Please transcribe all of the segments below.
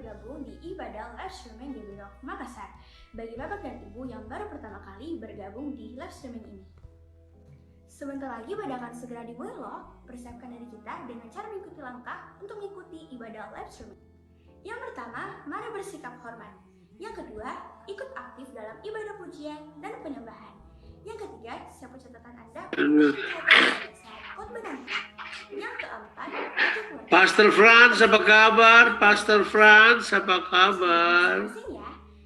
bergabung di ibadah live streaming di Blok Makassar. Bagi Bapak dan Ibu yang baru pertama kali bergabung di live streaming ini, sebentar lagi ibadah akan segera dimulai loh. Persiapkan diri kita dengan cara mengikuti langkah untuk mengikuti ibadah live streaming. Yang pertama, mari bersikap hormat. Yang kedua, ikut aktif dalam ibadah pujian dan penyembahan. Yang ketiga, siapkan catatan Anda untuk khotbah nanti. Yang keempat, Pastor Franz, apa kabar? Pastor Franz, apa kabar?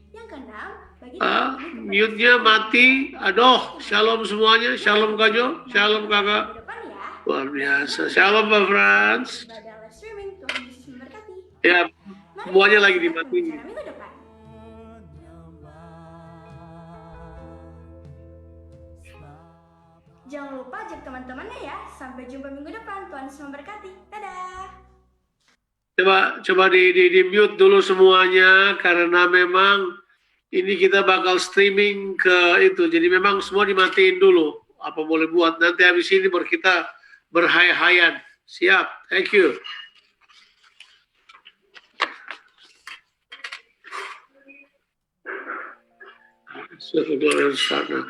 Yang keenam, bagi mute-nya mati. Aduh, shalom semuanya. Shalom Kak Jo, shalom kakak. Luar biasa. Shalom Pak Franz. Ya, semuanya lagi dimatiin. Jangan lupa ajak teman-temannya ya. Sampai jumpa minggu depan. Tuhan Yesus memberkati. Dadah. Coba di mute dulu semuanya karena memang ini kita bakal streaming ke itu. Jadi memang semua dimatiin dulu. Apa boleh buat. Nanti habis ini baru kita berhai-haian. Siap. Thank you. So we'll go ahead and start now.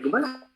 Gimana?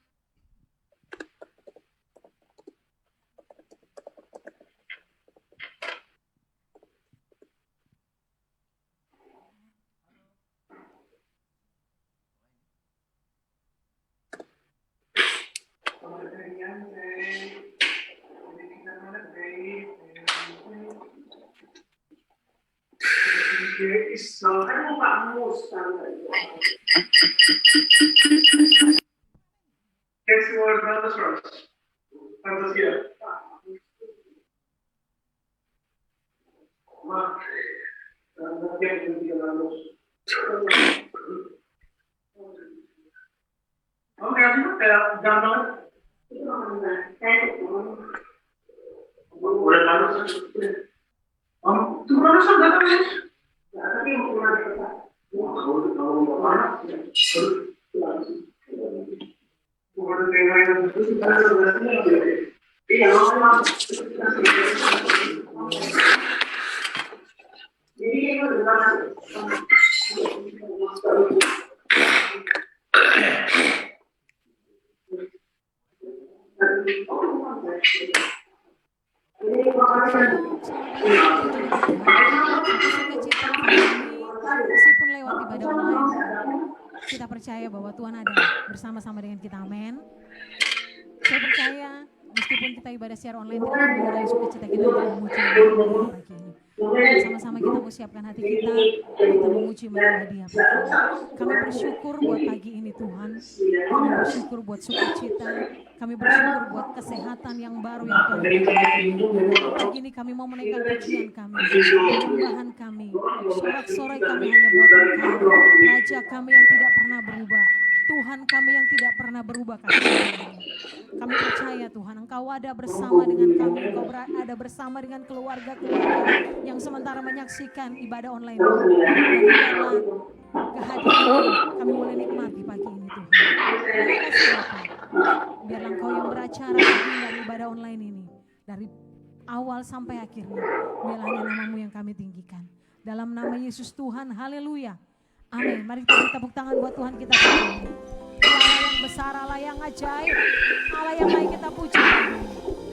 Meskipun lewat ibadah online, kita percaya bahwa Tuhan ada bersama-sama dengan kita, amin. Saya percaya meskipun kita ibadah secara online tidak akan mengurangi sukacita kita untuk memuji pagi ini. Sama-sama kita siapkan hati kita memuji menyembah Dia. Kami bersyukur buat pagi ini Tuhan. Kami bersyukur buat sukacita. Kami bersyukur buat kesehatan yang baru yang Tuhan berikan. Pagi ini kami mau menaikkan pujian kami, penyembahan kami, sorak-sorai kami hanya buat Engkau, Raja kami yang tidak pernah berubah. Tuhan kami yang tidak pernah berubah kasih-Mu. Kami percaya Tuhan Engkau ada bersama dengan kami, Engkau ada bersama dengan keluarga-keluarga yang sementara menyaksikan ibadah online ini. Dan biarlah kehadiran kami boleh nikmati pagi ini Tuhan. Terima kasih Bapak. Biarlah Engkau yang beracara dari ibadah online ini. Dari awal sampai akhirnya. Biarlah hanya nama-Mu yang kami tinggikan. Dalam nama Yesus Tuhan, haleluya. Amin. Mari kita beri tepuk tangan buat Tuhan kita. Allah yang besar, Allah yang ajaib, Allah yang baik kita puji.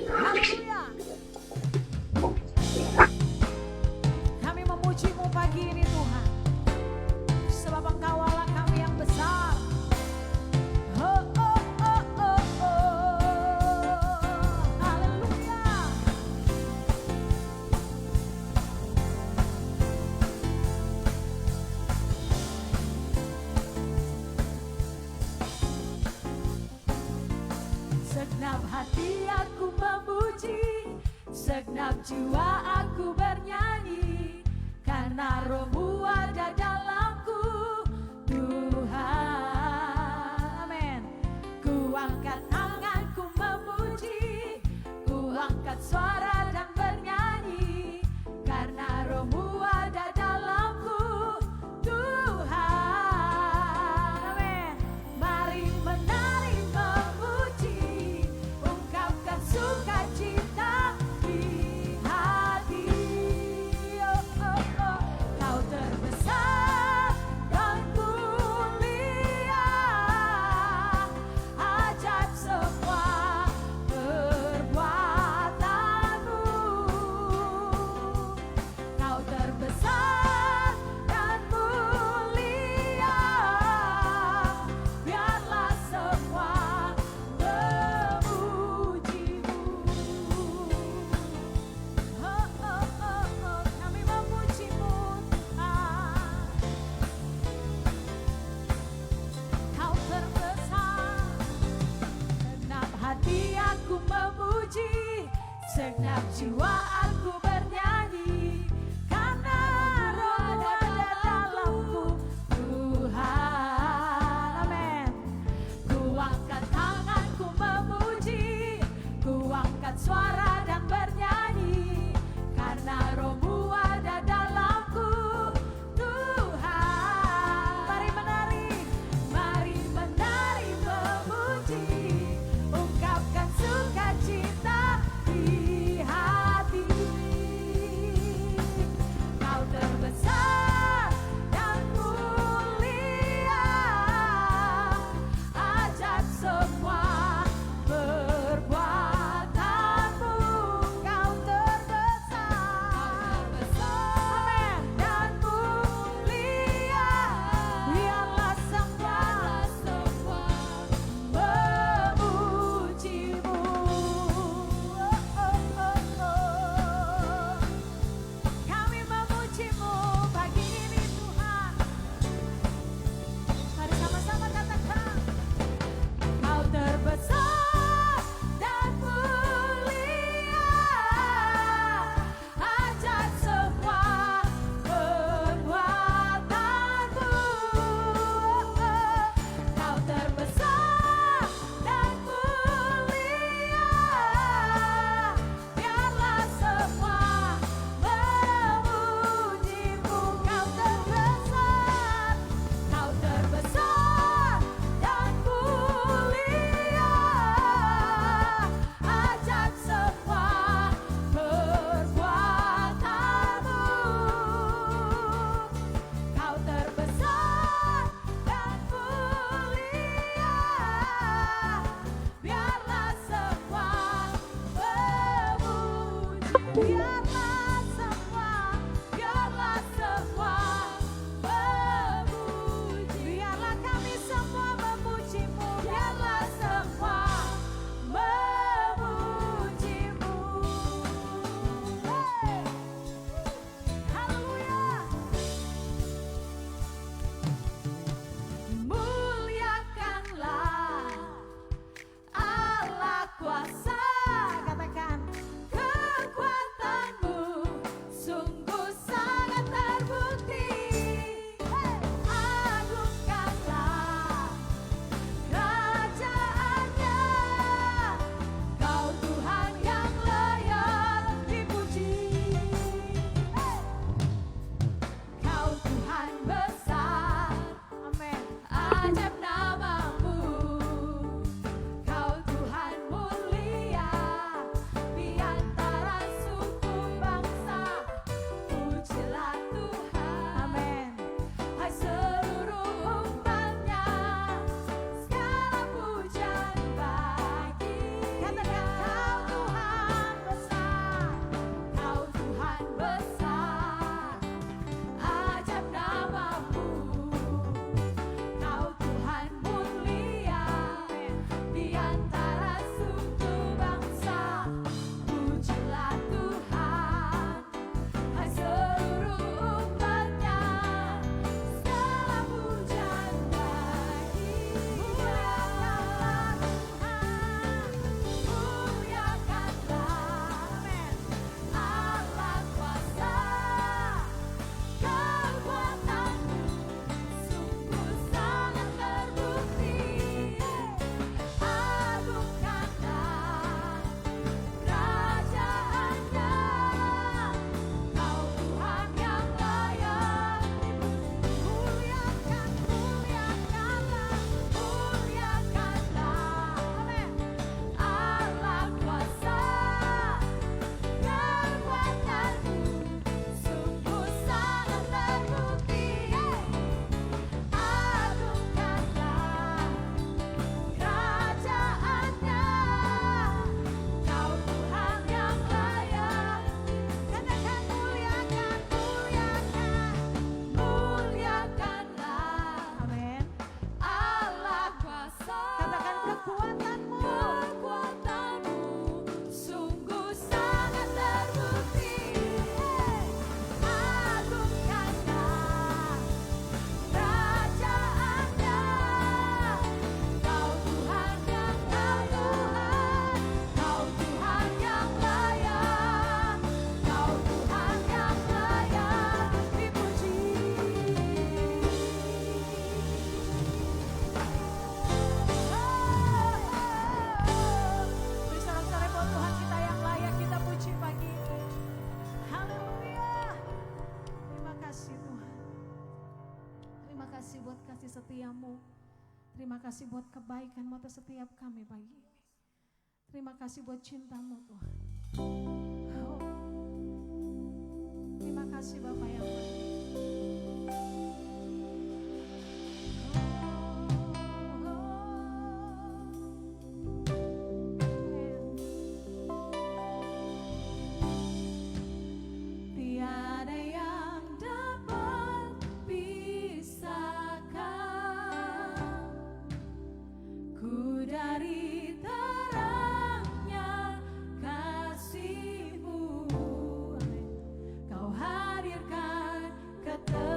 Haleluya. Kami memuji-Mu pagi ini Tuhan. Sebab Engkau Allah kami yang besar. Oh, oh, oh, oh, oh. Haleluya. Segenap hati aku memuji, segenap jiwa aku bernyanyi, karena Roh-Mu ada dalamku, Tuhan. Amin. Ku angkat tanganku memuji, ku angkat suara dan bernyanyi, segenap jiwa aku bernyanyi, karena Roh-Mu ada dalamku, Tuhan. Amin. Ku angkat tanganku memuji, ku angkat suara dan bernyanyi, karena Roh-Mu ada dalamku, Tuhan. Mari menari memuji, ungkapkan sukacita di hati. Kau terbesar dan mulia, ajak semua perbuatanmu. Kau terbesar, amin, dan mulia, biarlah semua memujimu. Kami memujimu pagi ini Tuhan. Mari sama-sama katakan, Kau terbesar dan mulia, ajak semua perbuatanmu. Kau terbesar dan mulia, biarlah semua memujimu. Kau terbesar dan mulia, ajak semua perbuatanmu. Kau terbesar dan mulia, biarlah semua memuji. Biarlah semua memuji. Biarlah kami semua memujimu. Biarlah semua memujimu. Hey. Haleluya. Muliakanlah Allah kuasa, katakan, kekuatan buat kasih setiamu. Terima kasih buat kebaikanmu atas setiap kami pagi ini. Terima kasih buat cintamu Tuhan. Oh, terima kasih Bapak yang baik. Tiada yang dapat pisahkan ku dari terangnya kasih-Mu. Amin. Kau hadirkan ketenangan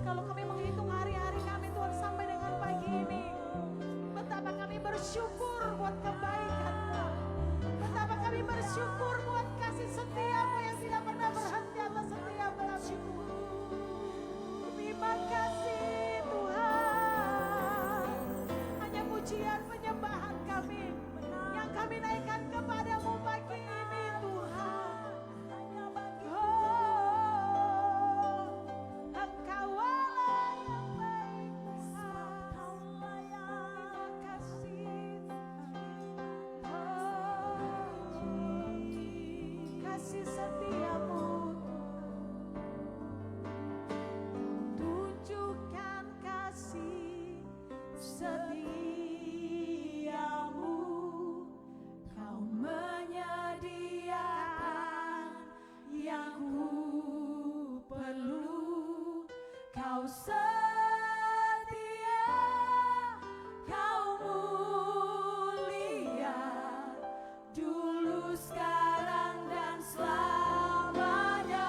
Kalau kami menghitung hari-hari kami Tuhan sampai dengan pagi ini, betapa kami bersyukur buat kebaikan-Mu. Betapa kami bersyukur buat kasih setia-Mu yang tidak pernah berhenti atas setiap kami. Terima kasih Tuhan. Hanya pujian penyembahan kami yang kami naikkan kepada-Mu pagi ini Tuhan. Oh, Engkau Allah yang baik Tuhan. Terima kasih. Kasih setia-Mu, tunjukkan kasih setia-Mu. Kau menyediakan yang ku perlu. Kau setia, Kau mulia, dulu, sekarang, dan selamanya.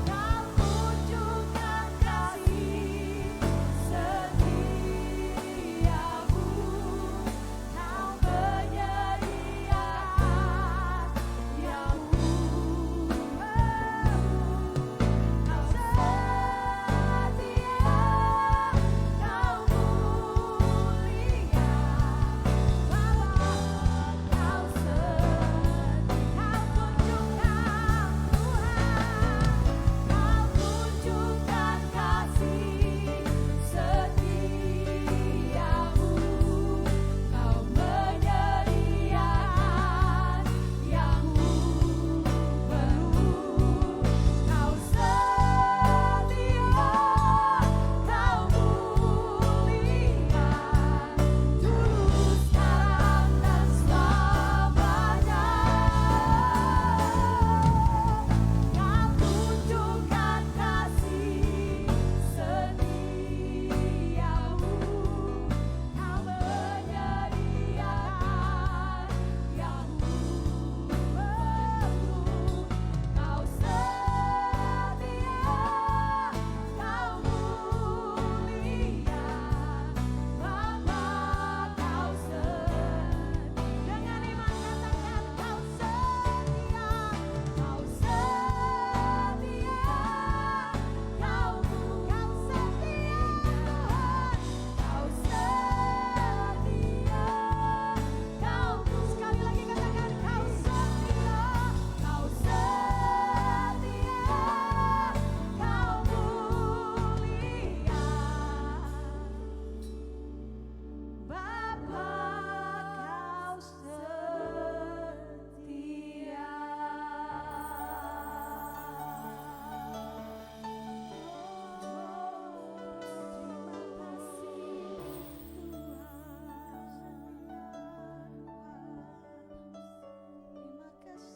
Kau tunjukkan kasih setia-Mu. Kau menyediakan yang ku perlu. Kau setia, Kau mulia, Bapa, Kau tunjukkan Tuhan, Kau tunjukkan kasih setia-Mu. Kau menyediakan yang ku perlu. Kau setia, Kau mulia, dulu, sekarang, dan selamanya. Kau tunjukkan kasih setia-Mu. Kau menyediakan yang ku perlu. Kau setia, Kau mulia, Bapa, Kau dengan iman katakan Kau setia, Kau setia, Kau setia Tuhan, Kau setia, Kau sekali lagi katakan Kau setia, Kau setia, Kau mulia, Bapa, Kau setia. Terima kasih Yesus.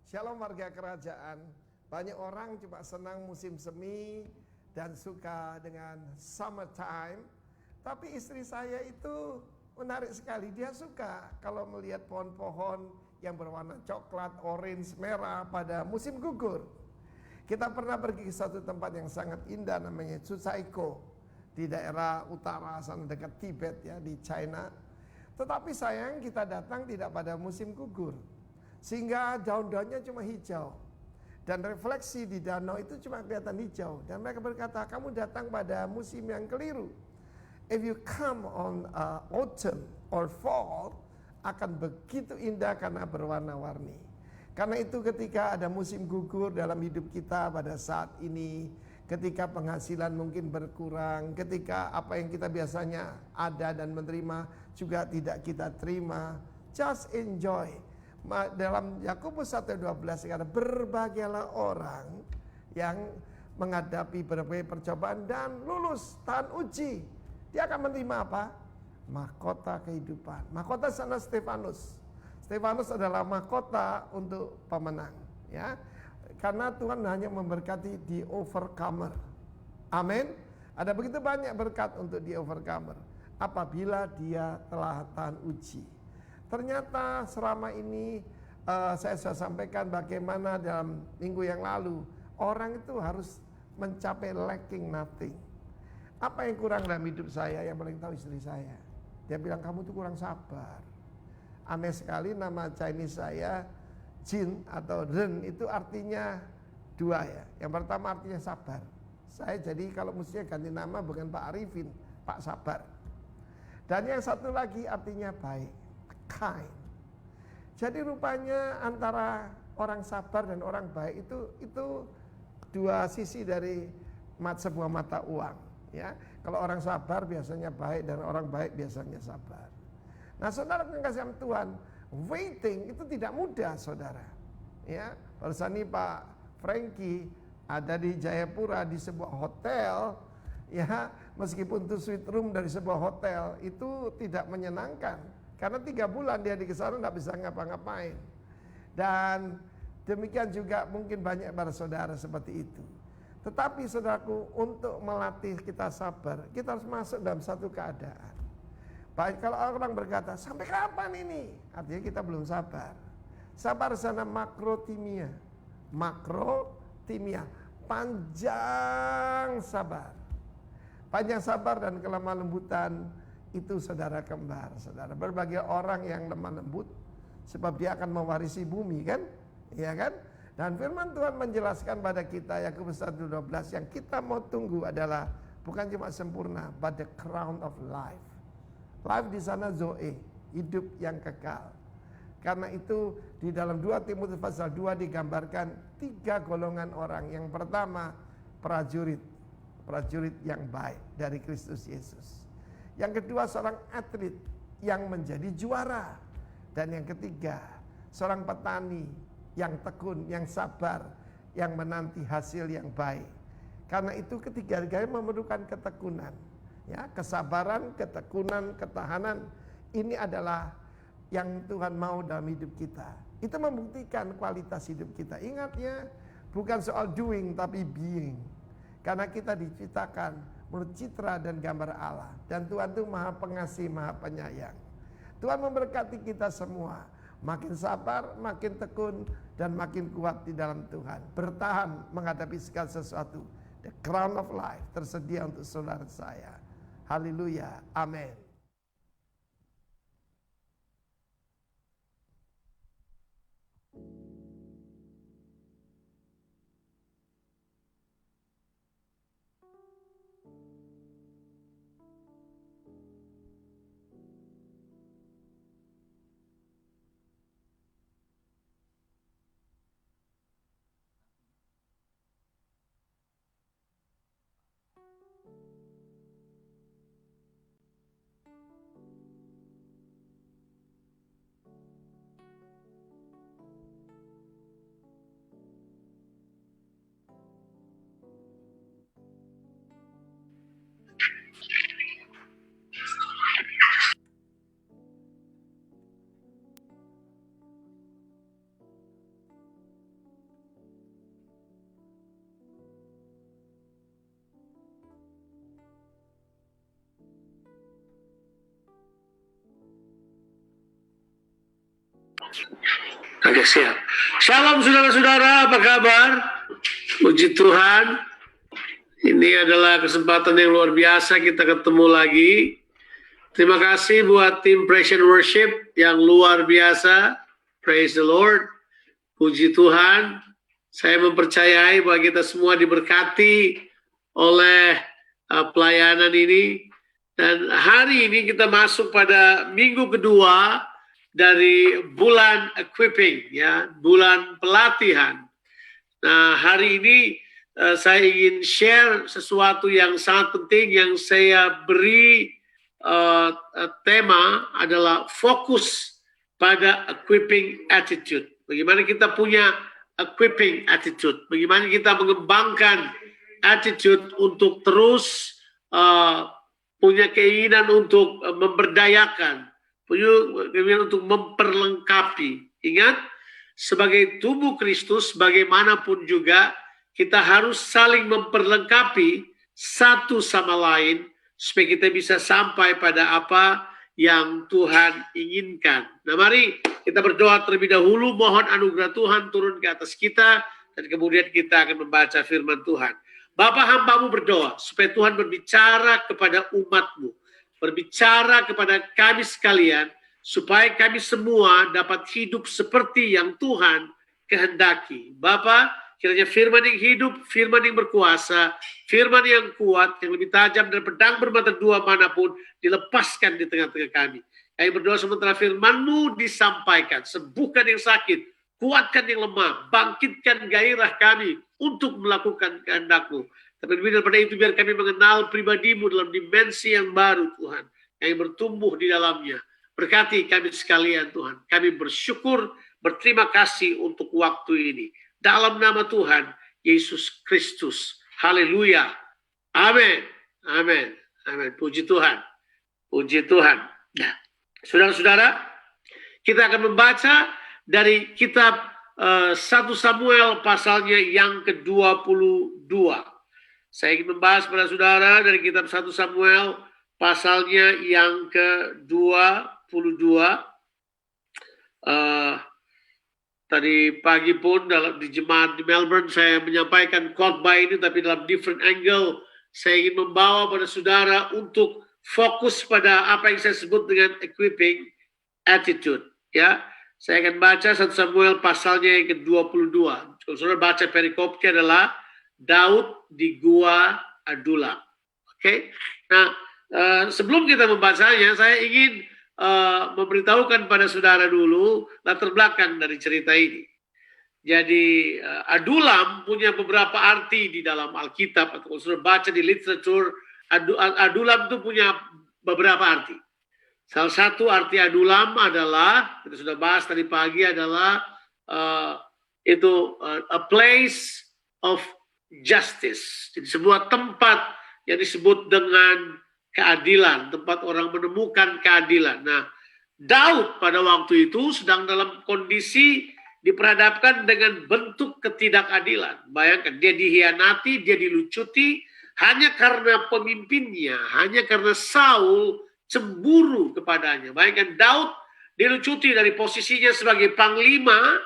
Shalom warga kerajaan. Banyak orang cuma senang musim semi dan suka dengan summertime. Tapi istri saya itu menarik sekali. Dia suka kalau melihat pohon-pohon yang berwarna coklat, orange, merah pada musim gugur. Kita pernah pergi ke satu tempat yang sangat indah namanya Chusaiko di daerah utara sana dekat Tibet ya, di China. Tetapi sayang kita datang tidak pada musim gugur. Sehingga daun-daunnya cuma hijau. Dan refleksi di danau itu cuma kelihatan hijau. Dan mereka berkata, kamu datang pada musim yang keliru. If you come on autumn or fall, akan begitu indah karena berwarna-warni. Karena itu ketika ada musim gugur dalam hidup kita pada saat ini, ketika penghasilan mungkin berkurang, ketika apa yang kita biasanya ada dan menerima juga tidak kita terima, just enjoy. Dalam Yakobus 1:12 kata berbahagialah orang yang menghadapi berbagai percobaan dan lulus tahan uji. Dia akan menerima apa? Mahkota kehidupan. Mahkota sana Stefanus. Stefanus adalah mahkota untuk pemenang, ya. Karena Tuhan hanya memberkati di overcomer. Amin. Ada begitu banyak berkat untuk di overcomer apabila dia telah tahan uji. Ternyata selama ini saya sudah sampaikan bagaimana dalam minggu yang lalu orang itu harus mencapai lacking nothing. Apa yang kurang dalam hidup saya? Yang paling tahu istri saya. Dia bilang, kamu tuh kurang sabar. Aneh sekali nama Chinese saya Jin atau Ren itu artinya dua ya. Yang pertama artinya sabar. Saya jadi kalau mestinya ganti nama bukan Pak Arifin, Pak Sabar. Dan yang satu lagi artinya baik, kind. Jadi rupanya antara orang sabar dan orang baik itu dua sisi dari sebuah mata uang. Ya, kalau orang sabar biasanya baik dan orang baik biasanya sabar. Nah, saudara yang kasih Tuhan, waiting itu tidak mudah, saudara. Ya, barusan ini Pak Frankie ada di Jayapura di sebuah hotel, ya, meskipun itu suite room dari sebuah hotel itu tidak menyenangkan karena 3 bulan dia di sana nggak bisa ngapa-ngapain. Dan demikian juga mungkin banyak para saudara seperti itu. Tetapi saudaraku, untuk melatih kita sabar, kita harus masuk dalam satu keadaan. Baik, kalau orang berkata, sampai kapan ini? Artinya kita belum sabar. Sabar sana makrotimia. Makrotimia, panjang sabar. Panjang sabar dan kelemah lembutan itu saudara kembar. Saudara, berbagai orang yang lemah lembut, sebab dia akan mewarisi bumi kan? Iya kan? Dan firman Tuhan menjelaskan pada kita Yakobus 1:12 yang kita mau tunggu adalah bukan cuma sempurna, but the crown of life. Life di sana zoe, hidup yang kekal. Karena itu di dalam 2 Timotius pasal 2 digambarkan 3 golongan orang. Yang pertama prajurit yang baik dari Kristus Yesus. Yang kedua seorang atlet yang menjadi juara. Dan yang ketiga seorang petani yang tekun, yang sabar, yang menanti hasil yang baik. Karena itu ketiga-tiganya memerlukan ketekunan. Ya, kesabaran, ketekunan, ketahanan, ini adalah yang Tuhan mau dalam hidup kita. Itu membuktikan kualitas hidup kita. Ingat ya, bukan soal doing tapi being. Karena kita diciptakan menurut citra dan gambar Allah. Dan Tuhan itu Maha Pengasih, Maha Penyayang. Tuhan memberkati kita semua. Makin sabar, makin tekun, dan makin kuat di dalam Tuhan. Bertahan menghadapi segala sesuatu. The crown of life tersedia untuk saudara saya. Haleluya, amin. Oke, siap. Shalom saudara-saudara, apa kabar? Puji Tuhan. Ini adalah kesempatan yang luar biasa kita ketemu lagi. Terima kasih buat tim Praise and Worship yang luar biasa. Praise the Lord. Puji Tuhan. Saya mempercayai bahwa kita semua diberkati oleh pelayanan ini. Dan hari ini kita masuk pada minggu kedua dari bulan equipping, ya, bulan pelatihan. Nah, hari ini saya ingin share sesuatu yang sangat penting yang saya beri tema adalah fokus pada equipping attitude. Bagaimana kita punya equipping attitude, bagaimana kita mengembangkan attitude untuk terus punya keinginan untuk memberdayakan, punya keinginan untuk memperlengkapi. Ingat, sebagai tubuh Kristus, bagaimanapun juga kita harus saling memperlengkapi satu sama lain supaya kita bisa sampai pada apa yang Tuhan inginkan. Nah, mari kita berdoa terlebih dahulu, mohon anugerah Tuhan turun ke atas kita, dan kemudian kita akan membaca firman Tuhan. Bapa, hamba-Mu berdoa supaya Tuhan berbicara kepada umat-Mu, berbicara kepada kami sekalian, supaya kami semua dapat hidup seperti yang Tuhan kehendaki. Bapa, kiranya firman yang hidup, firman yang berkuasa, firman yang kuat, yang lebih tajam dan pedang bermata dua manapun, dilepaskan di tengah-tengah kami. Kami berdoa sementara firman-Mu disampaikan, sembuhkan yang sakit, kuatkan yang lemah, bangkitkan gairah kami untuk melakukan kehendak-Mu. Tapi lebih daripada itu, biar kami mengenal pribadi-Mu dalam dimensi yang baru, Tuhan, yang bertumbuh di dalamnya. Berkati kami sekalian, Tuhan. Kami bersyukur, berterima kasih untuk waktu ini. Dalam nama Tuhan Yesus Kristus. Haleluya. Amin. Amin. Amin. Puji Tuhan. Puji Tuhan. Nah, saudara-saudara, kita akan membaca dari kitab 1 Samuel pasalnya yang ke-22. Saya ingin membahas pada saudara dari kitab 1 Samuel pasalnya yang ke-22. Tadi pagi pun di jemaat di Melbourne saya menyampaikan khotbah ini, tapi dalam different angle. Saya ingin membawa pada saudara untuk fokus pada apa yang saya sebut dengan equipping attitude. Ya, saya akan baca 1 Samuel pasalnya yang ke-22. Kalau saudara baca perikopnya adalah Daud di Gua Adulam. Oke. Nah, sebelum kita membacanya, saya ingin memberitahukan pada saudara dulu latar belakang dari cerita ini. Jadi Adulam punya beberapa arti di dalam Alkitab, atau kalau saudara baca di literatur, Adulam itu punya beberapa arti. Salah satu arti Adulam adalah, kita sudah bahas tadi pagi, adalah a place of justice. Jadi sebuah tempat yang disebut dengan keadilan, tempat orang menemukan keadilan. Nah, Daud pada waktu itu sedang dalam kondisi diperhadapkan dengan bentuk ketidakadilan. Bayangkan, dia dihianati, dia dilucuti, hanya karena pemimpinnya, hanya karena Saul cemburu kepadanya. Bayangkan, Daud dilucuti dari posisinya sebagai panglima,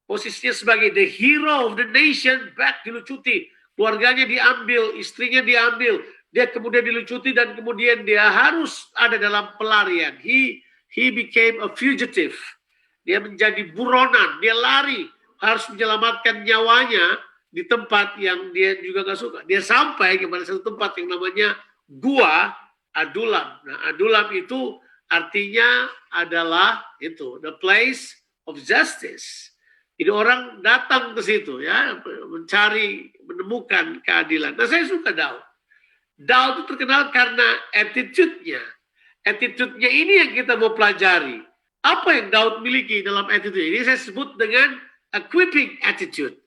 posisinya sebagai the hero of the nation, dilucuti. Keluarganya diambil, istrinya diambil, dia kemudian dilucuti, dan kemudian dia harus ada dalam pelarian. He became a fugitive. Dia menjadi buronan, dia lari, harus menyelamatkan nyawanya di tempat yang dia juga gak suka. Dia sampai kepada satu tempat yang namanya Gua Adulam. Nah, Adulam itu artinya adalah itu, the place of justice. Jadi orang datang ke situ ya, mencari, menemukan keadilan. Nah, saya suka Daud. Daud itu terkenal karena attitude-nya. Attitude-nya ini yang kita mau pelajari. Apa yang Daud miliki dalam attitude ini saya sebut dengan equipping attitude.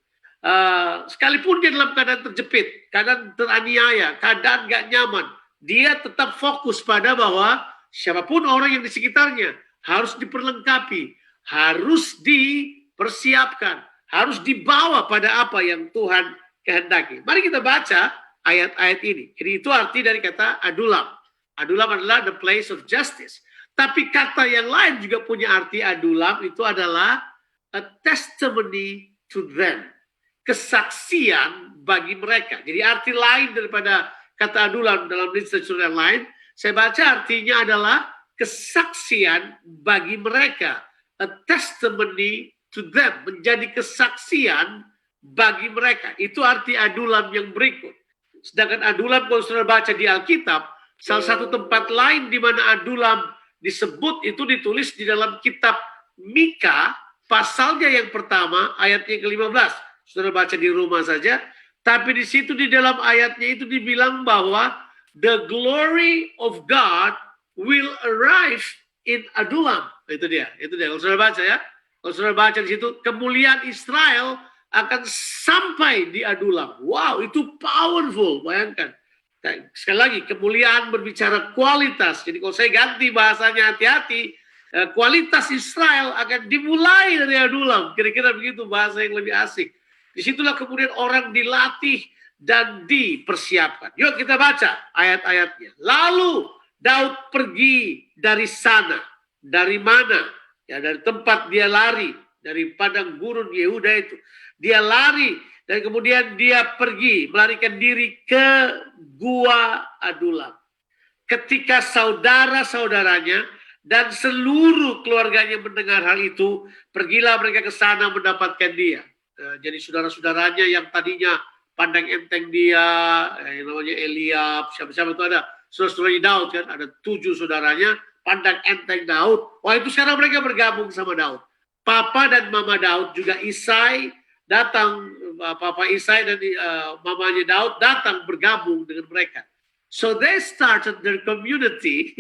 Sekalipun dia dalam keadaan terjepit, keadaan teraniaya, keadaan gak nyaman, dia tetap fokus pada bahwa siapapun orang yang di sekitarnya harus diperlengkapi, harus dipersiapkan, harus dibawa pada apa yang Tuhan kehendaki. Mari kita baca ayat-ayat ini. Jadi itu arti dari kata Adulam. Adulam adalah the place of justice. Tapi kata yang lain juga punya arti Adulam, itu adalah a testimony to them. Kesaksian bagi mereka. Jadi arti lain daripada kata Adulam dalam literatur yang lain, saya baca artinya adalah kesaksian bagi mereka. A testimony to them. Menjadi kesaksian bagi mereka. Itu arti Adulam yang berikut. Sedangkan Adulam kalau saudara baca di Alkitab, salah satu tempat lain di mana Adulam disebut itu ditulis di dalam kitab Mika, pasalnya yang pertama, ayatnya ke-15. Saudara baca di rumah saja. Tapi di situ di dalam ayatnya itu dibilang bahwa the glory of God will arrive in Adulam. Itu dia. Kalau saudara baca ya. Kalau saudara baca di situ, kemuliaan Israel akan sampai di Adulam. Wow, itu powerful. Bayangkan. Sekali lagi, kemuliaan berbicara kualitas. Jadi kalau saya ganti bahasanya, hati-hati. kualitas Israel akan dimulai dari Adulam. Kira-kira begitu bahasa yang lebih asik. Disitulah kemudian orang dilatih dan dipersiapkan. Yuk kita baca ayat-ayatnya. Lalu Daud pergi dari sana. Dari mana? Ya, dari tempat dia lari. Dari padang gurun Yehuda itu. Dia lari dan kemudian dia pergi melarikan diri ke Gua Adulam. Ketika saudara-saudaranya dan seluruh keluarganya mendengar hal itu, pergilah mereka ke sana mendapatkan dia. Jadi saudara-saudaranya yang tadinya pandang enteng dia, yang namanya Eliab, siapa-siapa itu ada. Saudara-saudaranya Daud kan, ada 7 saudaranya, pandang enteng Daud. Wah itu sekarang mereka bergabung sama Daud. Papa dan mama Daud juga Isai datang, Papa Isai dan mamanya Daud datang bergabung dengan mereka. So they started their community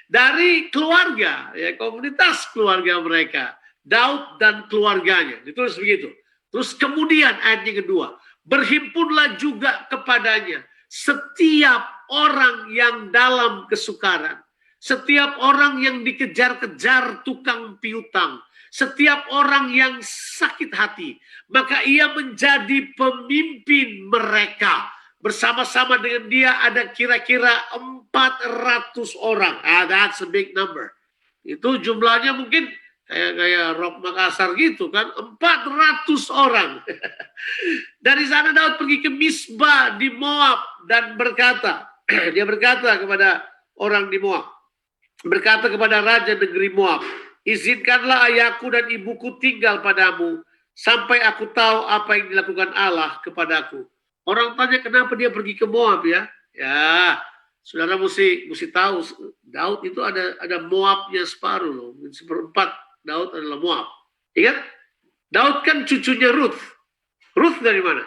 dari keluarga, ya, komunitas keluarga mereka. Daud dan keluarganya, ditulis begitu. Terus kemudian ayat yang kedua, berhimpunlah juga kepadanya setiap orang yang dalam kesukaran, setiap orang yang dikejar-kejar tukang piutang, setiap orang yang sakit hati, maka ia menjadi pemimpin mereka. Bersama-sama dengan dia ada kira-kira 400 orang. That's a big number. Itu jumlahnya mungkin kayak Rock Makassar gitu kan. 400 orang. Dari sana Daud pergi ke Misbah di Moab dan berkata, dia berkata kepada orang di Moab, berkata kepada raja negeri Moab, izinkanlah ayahku dan ibuku tinggal padamu sampai aku tahu apa yang dilakukan Allah kepadaku. Orang tanya kenapa dia pergi ke Moab ya? Ya, saudara mesti tahu Daud itu ada Moabnya separuh loh. 1/4 Daud adalah Moab. Ingat? Daud kan cucunya Ruth. Ruth dari mana?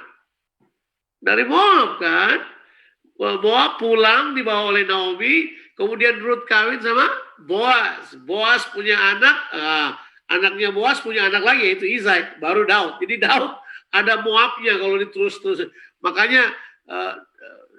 Dari Moab kan? Moab pulang dibawa oleh Naomi, kemudian Ruth kawin sama Boaz. Boaz punya anak, anaknya Boaz punya anak lagi yaitu Isai, baru Daud. Jadi Daud ada Moabnya kalau diterus-terus. Makanya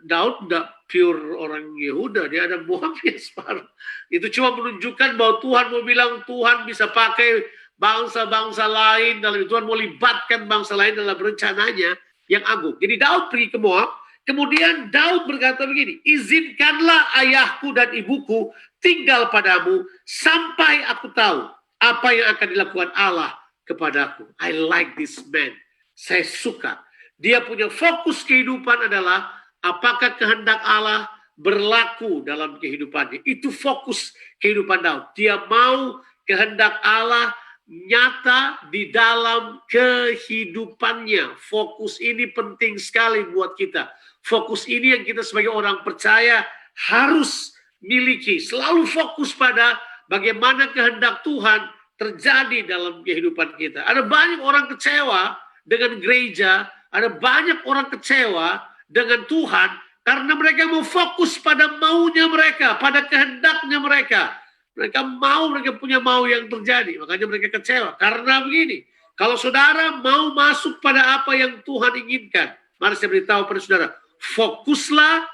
Daud tidak pure orang Yehuda, dia ada Moabnya separuh. Itu cuma menunjukkan bahwa Tuhan mau bilang Tuhan bisa pakai bangsa-bangsa lain dalam Tuhan mau libatkan bangsa lain dalam rencananya yang agung. Jadi Daud pergi ke Moab, kemudian Daud berkata begini, izinkanlah ayahku dan ibuku tinggal padamu sampai aku tahu apa yang akan dilakukan Allah kepadaku. I like this man. Saya suka. Dia punya fokus kehidupan adalah apakah kehendak Allah berlaku dalam kehidupannya. Itu fokus kehidupan Daud. Dia mau kehendak Allah nyata di dalam kehidupannya. Fokus ini penting sekali buat kita. Fokus ini yang kita sebagai orang percaya harus miliki. Selalu fokus pada bagaimana kehendak Tuhan terjadi dalam kehidupan kita. Ada banyak orang kecewa dengan gereja, ada banyak orang kecewa dengan Tuhan karena mereka mau fokus pada maunya mereka, pada kehendaknya mereka. Mereka punya mau yang terjadi, makanya mereka kecewa. Karena begini, kalau saudara mau masuk pada apa yang Tuhan inginkan, mari saya beritahu pada saudara, fokuslah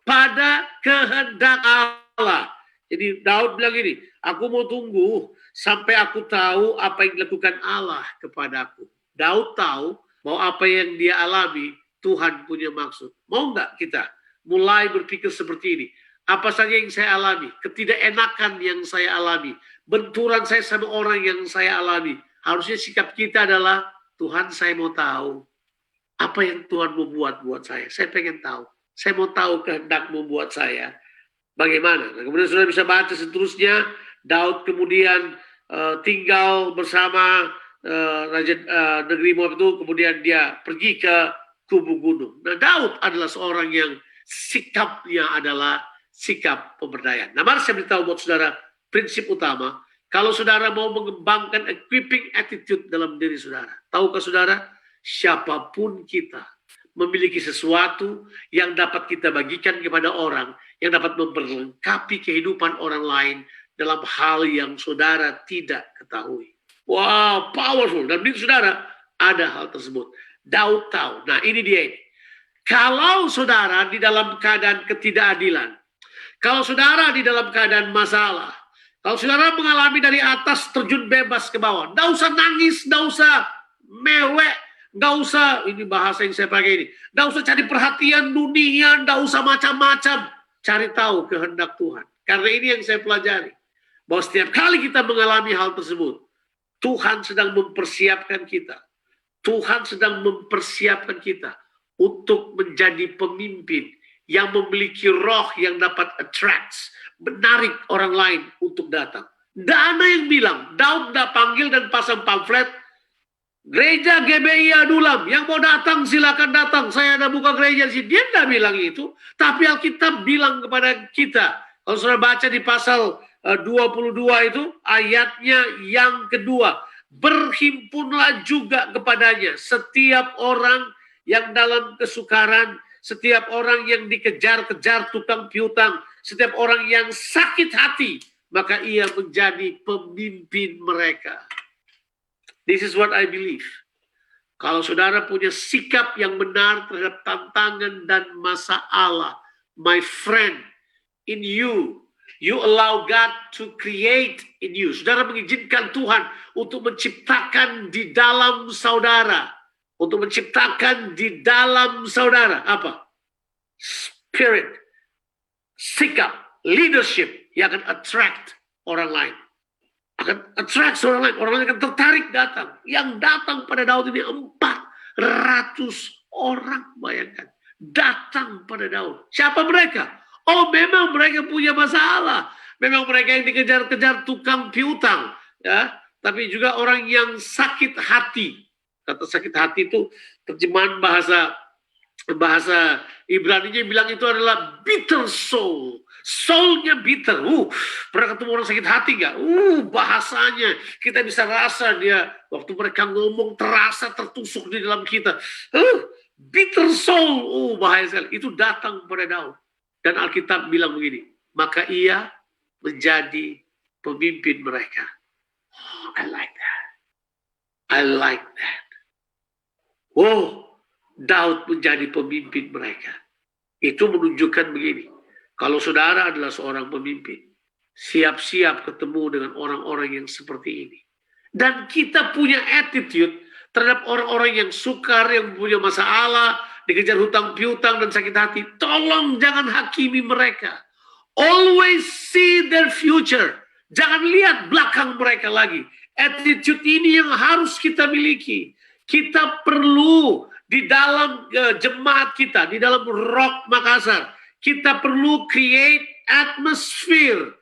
pada kehendak Allah. Jadi Daud bilang gini, aku mau tunggu sampai aku tahu apa yang dilakukan Allah kepadaku. Daud tahu bahwa apa yang dia alami, Tuhan punya maksud. Mau nggak kita mulai berpikir seperti ini? Apa saja yang saya alami, ketidakenakan yang saya alami, benturan saya sama orang yang saya alami. Harusnya sikap kita adalah, Tuhan saya mau tahu. Apa yang Tuhan mau buat saya? Saya pengen tahu. Saya mau tahu kehendak-Mu buat saya. Bagaimana? Nah, kemudian saudara bisa baca seterusnya, Daud kemudian tinggal bersama Raja negeri Moab itu, kemudian dia pergi ke kubu gunung. Nah, Daud adalah seorang yang sikapnya adalah sikap pemberdayaan. Nah, mari saya beritahu buat saudara, prinsip utama, kalau saudara mau mengembangkan equipping attitude dalam diri saudara. Tahukah saudara, siapapun kita memiliki sesuatu yang dapat kita bagikan kepada orang, yang dapat memperlengkapi kehidupan orang lain dalam hal yang saudara tidak ketahui. Wow, powerful. Dan di saudara ada hal tersebut. Daud tahu. Nah, ini dia ini. Kalau saudara di dalam keadaan ketidakadilan, kalau saudara di dalam keadaan masalah, Kalau saudara mengalami dari atas terjun bebas ke bawah, nggak usah nangis, nggak usah mewek, nggak usah, ini bahasa yang saya pakai ini, nggak usah cari perhatian dunia, nggak usah macam-macam, cari tahu kehendak Tuhan. Karena ini yang saya pelajari, bahwa setiap kali kita mengalami hal tersebut, Tuhan sedang mempersiapkan kita. Tuhan sedang mempersiapkan kita untuk menjadi pemimpin yang memiliki roh yang dapat attract, menarik orang lain untuk datang. Tidak ada yang bilang, Daud tidak panggil dan pasang pamflet, gereja GBI Adulam, yang mau datang silakan datang, saya ada buka gereja di sini. Dia tidak bilang itu, tapi Alkitab bilang kepada kita, kalau saudara baca di pasal 22 itu, ayatnya yang kedua, berhimpunlah juga kepadanya setiap orang yang dalam kesukaran, setiap orang yang dikejar-kejar tukang piutang, setiap orang yang sakit hati, maka ia menjadi pemimpin mereka. This is what I believe. Kalau saudara punya sikap yang benar terhadap tantangan dan masalah, my friend, in you, you allow God to create in you. Saudara mengizinkan Tuhan untuk menciptakan di dalam saudara. Untuk menciptakan di dalam saudara. Apa? Spirit, sikap, leadership yang akan attract orang lain. Akan attract orang lain. Orang lain akan tertarik datang. Yang datang pada Daud ini 400 orang, bayangkan. Datang pada Daud. Siapa mereka? Oh, memang mereka punya masalah. Memang mereka yang dikejar-kejar tukang piutang. Ya, tapi juga orang yang sakit hati. Kata sakit hati itu terjemahan bahasa Ibrani-nya bilang itu adalah bitter soul. Soulnya bitter. Pernah ketemu orang sakit hati gak? Bahasanya kita bisa rasa dia waktu mereka ngomong terasa tertusuk di dalam kita. Bitter soul. Bahaya sekali. Itu datang pada Daud. Dan Alkitab bilang begini, maka ia menjadi pemimpin mereka. I like that. I like that. Daud menjadi pemimpin mereka. Itu menunjukkan begini. Kalau saudara adalah seorang pemimpin, siap-siap ketemu dengan orang-orang yang seperti ini. Dan kita punya attitude terhadap orang-orang yang sukar, yang punya masalah, dikejar hutang piutang dan sakit hati. Tolong jangan hakimi mereka. Always see their future. Jangan lihat belakang mereka lagi. Attitude ini yang harus kita miliki. Kita perlu di dalam jemaat kita, di dalam Rock Makassar, kita perlu create atmosphere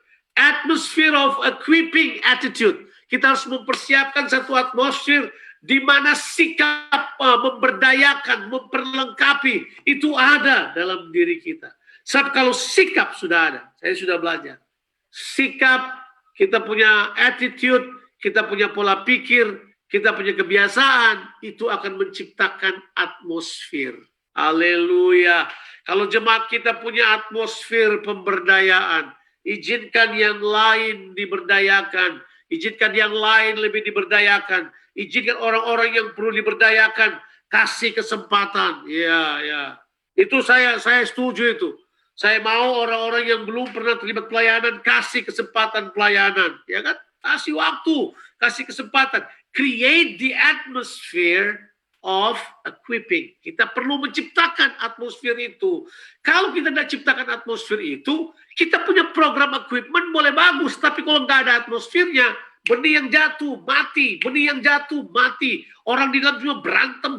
of equipping attitude. Kita harus mempersiapkan satu atmosfer di mana sikap memberdayakan, memperlengkapi itu ada dalam diri kita. Sebab kalau sikap sudah ada, saya sudah belajar. Sikap, kita punya attitude, kita punya pola pikir, kita punya kebiasaan, itu akan menciptakan atmosfer. Haleluya. Kalau jemaat kita punya atmosfer pemberdayaan, izinkan yang lain diberdayakan, izinkan yang lain lebih diberdayakan, izinkan orang-orang yang perlu diberdayakan, kasih kesempatan. Ya. Itu saya setuju itu. Saya mau orang-orang yang belum pernah terlibat pelayanan, kasih kesempatan pelayanan. Ya kan? Kasih waktu, kasih kesempatan. Create the atmosphere of equipping. Kita perlu menciptakan atmosfer itu. Kalau kita tidak ciptakan atmosfer itu, kita punya program equipment boleh bagus, tapi kalau nggak ada atmosfernya, benih yang jatuh, mati. Benih yang jatuh, mati. Orang di dalam cuma berantem,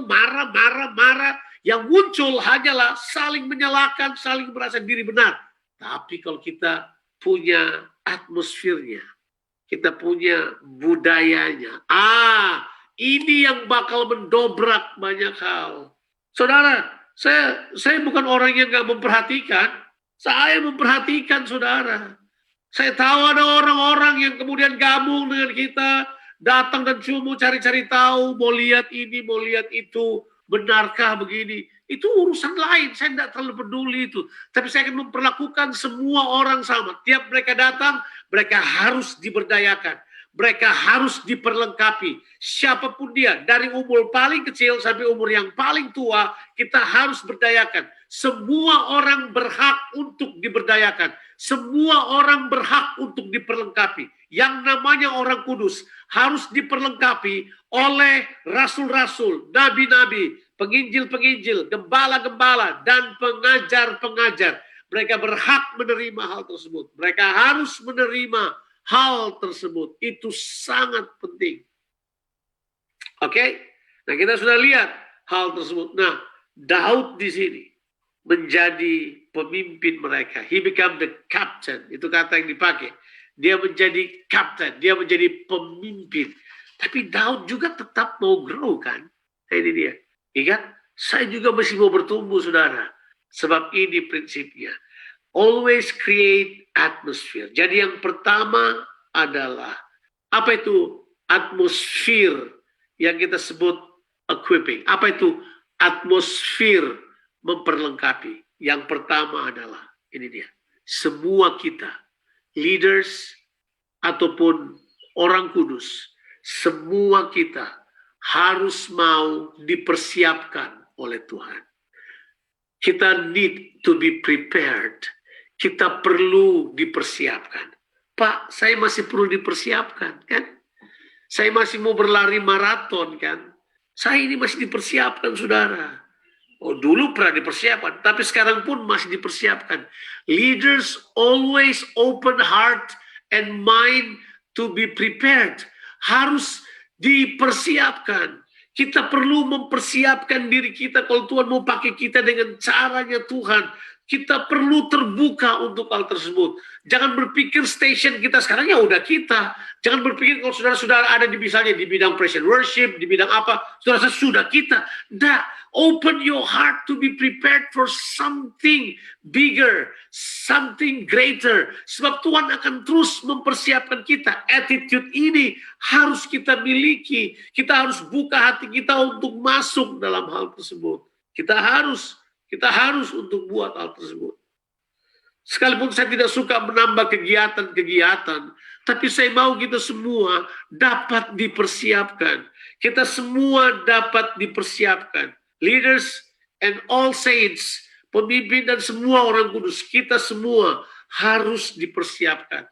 marah. Yang muncul hanyalah saling menyalahkan, saling merasa diri benar. Tapi kalau kita punya atmosfernya, kita punya budayanya. Ini yang bakal mendobrak banyak hal. Saudara, saya bukan orang yang nggak memperhatikan. Saya memperhatikan saudara. Saya tahu ada orang-orang yang kemudian gabung dengan kita, datang dan cuma mau cari-cari tahu, mau lihat ini, mau lihat itu, benarkah begini. Itu urusan lain, saya tidak terlalu peduli itu. Tapi saya akan memperlakukan semua orang sama. Tiap mereka datang, mereka harus diberdayakan. mereka harus diperlengkapi. Siapapun dia, dari umur paling kecil sampai umur yang paling tua, kita harus berdayakan. Semua orang berhak untuk diberdayakan. Semua orang berhak untuk diperlengkapi. Yang namanya orang kudus harus diperlengkapi oleh rasul-rasul, nabi-nabi, penginjil-penginjil, gembala-gembala, dan pengajar-pengajar. Mereka berhak menerima hal tersebut. Mereka harus menerima hal tersebut. Itu sangat penting. Oke? Nah, kita sudah lihat hal tersebut. Nah, Daud di sini menjadi pemimpin mereka. He become the captain. Itu kata yang dipakai. Dia menjadi captain. Dia menjadi pemimpin. Tapi Daud juga tetap mau grow kan? Nah, ini dia. Ingat, saya juga masih mau bertumbuh, saudara. Sebab ini prinsipnya. Always create atmosphere. Jadi yang pertama adalah, apa itu atmosfer yang kita sebut equipping? Apa itu atmosfer memperlengkapi? Yang pertama adalah, ini dia. Semua kita, leaders ataupun orang kudus, semua kita harus mau dipersiapkan oleh Tuhan. Kita need to be prepared. Kita perlu dipersiapkan. Pak, saya masih perlu dipersiapkan, kan? Saya masih mau berlari maraton, kan? Saya ini masih dipersiapkan, saudara. Oh, dulu pernah dipersiapkan, tapi sekarang pun masih dipersiapkan. Leaders always open heart and mind to be prepared. Harus dipersiapkan. Kita perlu mempersiapkan diri kita kalau Tuhan mau pakai kita dengan caranya Tuhan. Kita perlu terbuka untuk hal tersebut. Jangan berpikir station kita sekarang ya udah kita. Jangan berpikir kalau saudara-saudara ada di misalnya di bidang praise and worship, di bidang apa, saudara sudah kita. Open your heart to be prepared for something bigger, something greater. Sebab Tuhan akan terus mempersiapkan kita. Attitude ini harus kita miliki. Kita harus buka hati kita untuk masuk dalam hal tersebut. Kita harus untuk buat hal tersebut. Sekalipun saya tidak suka menambah kegiatan-kegiatan, tapi saya mau kita semua dapat dipersiapkan. Kita semua dapat dipersiapkan. Leaders and all saints, pemimpin dan semua orang kudus, kita semua harus dipersiapkan.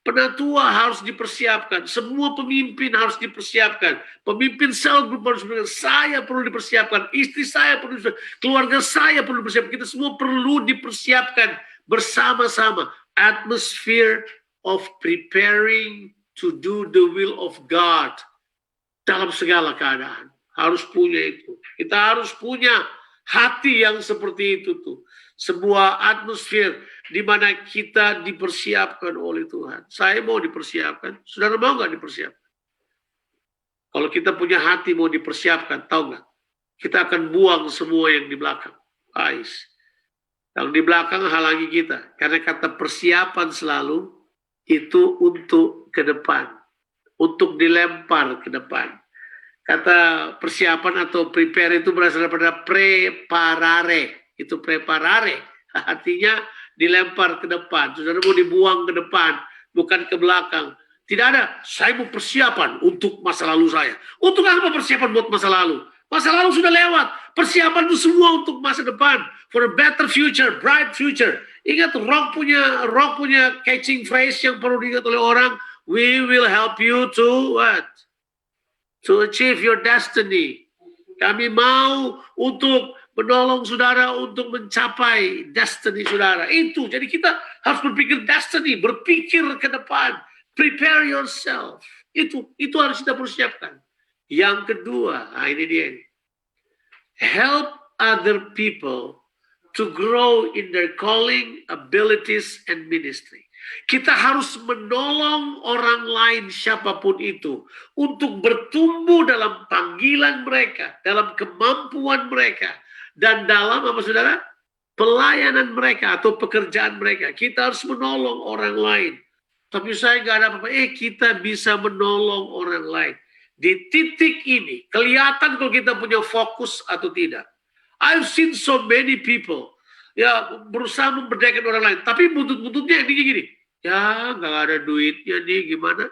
Penatua harus dipersiapkan, semua pemimpin harus dipersiapkan. Pemimpin cell group harus dipersiapkan, saya perlu dipersiapkan, istri saya perlu dipersiapkan, keluarga saya perlu dipersiapkan. Kita semua perlu dipersiapkan bersama-sama. Atmosphere of preparing to do the will of God dalam segala keadaan. Harus punya itu. Kita harus punya hati yang seperti itu tuh. Sebuah atmosfer di mana kita dipersiapkan oleh Tuhan. Saya mau dipersiapkan. Saudara mau nggak dipersiapkan? Kalau kita punya hati mau dipersiapkan, tahu nggak? Kita akan buang semua yang di belakang. Yang di belakang halangi kita. Karena kata persiapan selalu itu untuk ke depan. Untuk dilempar ke depan. Kata persiapan atau prepare itu berasal daripada preparare. Itu preparare. Artinya dilempar ke depan. Saudara mau dibuang ke depan, bukan ke belakang. Tidak ada, saya mau persiapan untuk masa lalu saya. Untuk apa persiapan buat masa lalu? Masa lalu sudah lewat. Persiapan itu semua untuk masa depan. For a better future, bright future. Ingat, rock punya catching phrase yang perlu diingat oleh orang. We will help you to what? To achieve your destiny. Kami mau untuk menolong saudara untuk mencapai destiny saudara. Itu, jadi kita harus berpikir destiny, berpikir ke depan. Prepare yourself. Itu harus kita persiapkan. Yang kedua, ini dia. Help other people to grow in their calling, abilities, and ministry. Kita harus menolong orang lain siapapun itu untuk bertumbuh dalam panggilan mereka, dalam kemampuan mereka, dan dalam apa saudara? Pelayanan mereka atau pekerjaan mereka. Kita harus menolong orang lain. Tapi saya nggak ada apa-apa. Kita bisa menolong orang lain. Di titik ini, kelihatan kalau kita punya fokus atau tidak. I've seen so many people berusaha memberdayakan orang lain. Tapi buntut-buntutnya ini gini. Ya nggak ada duitnya nih gimana.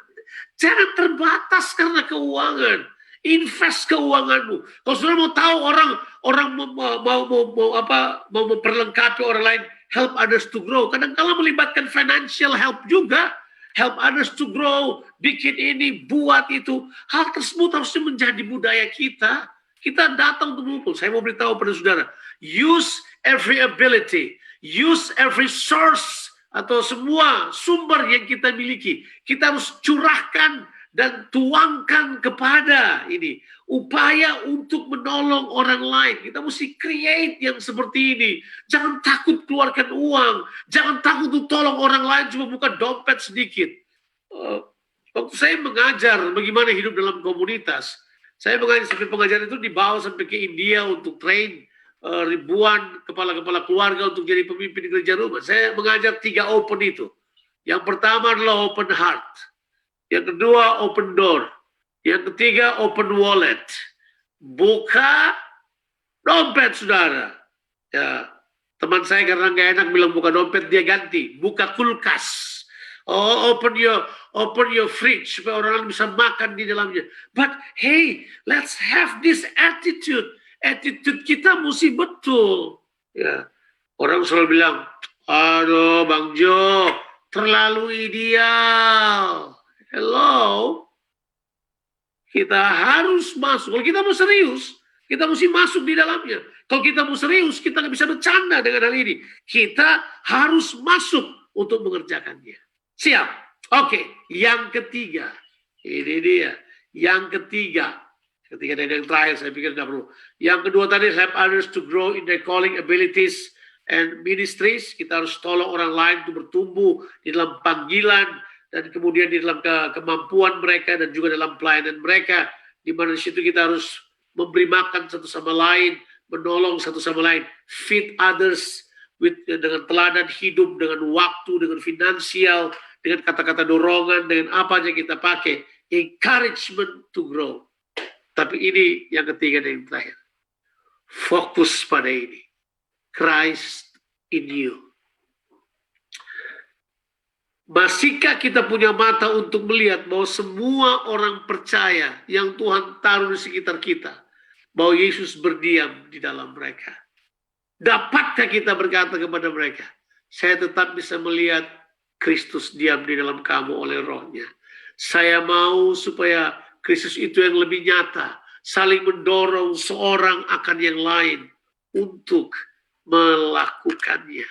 Jangan terbatas karena keuangan. Invest keuanganmu. Kalau saudara mau tahu orang mau memperlengkapi orang lain, help others to grow. Kadang-kadang melibatkan financial help juga. Help others to grow, bikin ini, buat itu. Hal tersebut harusnya menjadi budaya kita. Kita datang untuk mengumpul. Saya mau beritahu pada saudara, use every ability, use every source, atau semua sumber yang kita miliki. Kita harus curahkan dan tuangkan kepada ini. Upaya untuk menolong orang lain. Kita mesti create yang seperti ini. Jangan takut keluarkan uang. Jangan takut untuk tolong orang lain cuma buka dompet sedikit. Waktu saya mengajar bagaimana hidup dalam komunitas, saya mengajar sampai pengajaran itu dibawa sampai ke India untuk train ribuan kepala-kepala keluarga untuk jadi pemimpin gereja rumah. Saya mengajar 3 open itu. Yang pertama adalah open heart. Yang kedua open door. Yang ketiga open wallet. Buka dompet saudara. Ya, teman saya karena nggak enak bilang buka dompet, dia ganti. Buka kulkas. Oh, open your fridge supaya orang lain bisa makan di dalamnya. But hey, let's have this attitude. Attitude kita mesti betul. Ya, orang selalu bilang, aduh Bang Jo, terlalu ideal. Hello, kita harus masuk. Kalau kita mau serius, kita mesti masuk di dalamnya. Kalau kita mau serius, kita nggak bisa bercanda dengan hal ini. Kita harus masuk untuk mengerjakannya. Siap? Oke, yang ketiga. Ini dia. Yang ketiga. Ketiga dan yang terakhir saya pikir tidak perlu. Yang kedua tadi, help others to grow in their calling abilities and ministries. Kita harus tolong orang lain untuk bertumbuh di dalam panggilan dan kemudian di dalam kemampuan mereka dan juga dalam pelayanan mereka. Di mana di situ kita harus memberi makan satu sama lain, menolong satu sama lain, feed others dengan teladan hidup, dengan waktu, dengan finansial, dengan kata-kata dorongan, dengan apa aja kita pakai, encouragement to grow. Tapi ini yang ketiga dan yang terakhir. Fokus pada ini. Christ in you. Masihkah kita punya mata untuk melihat bahwa semua orang percaya yang Tuhan taruh di sekitar kita, bahwa Yesus berdiam di dalam mereka? Dapatkah kita berkata kepada mereka, saya tetap bisa melihat Kristus diam di dalam kamu oleh rohnya. Saya mau supaya Kristus itu yang lebih nyata, saling mendorong seorang akan yang lain untuk melakukannya.